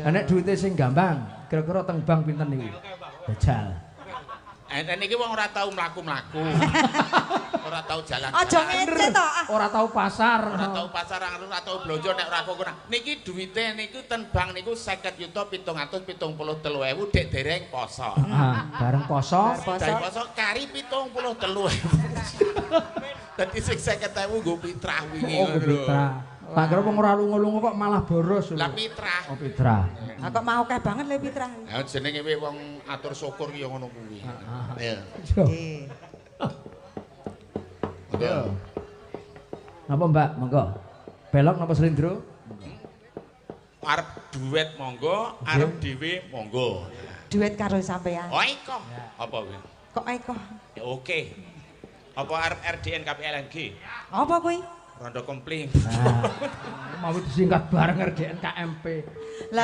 Nek duwite sing gampang, kira-kira teng bank pinten niku? Bajal. Enten iki wong ora tau mlaku-mlaku. Ora tau jalan-jalan. Aja ngece to. Ora tau pasar. Ora tau pasar, ora tau blonjo nek ora kok. Niki duwite niku ten bank niku 50.773.000 dek dereng poso. Bareng poso. Dari poso kari 73.000. Dadi sing 50.000 nggo pitrah wingi ngono lho. Tak kira wong ora lunga-lunga kok malah boros lho. Lah pitrah. Oh pitrah. Ha kok mau akeh banget le pitrah. Ya jenenge wong atur syukur ya ngono kuwi. Ya. Nggih. Yo. Napa Mbak? Monggo. Belok napa slendro? Arep duet monggo, arep dhewe monggo. Duet karo sampean. Oh iko. Apa kuwi? Kok eko? Ya oke. Apa arep RDN KPLNG? Apa kuwi? Rondo kompling. Mau disingkat bareng RDN KMP. Lah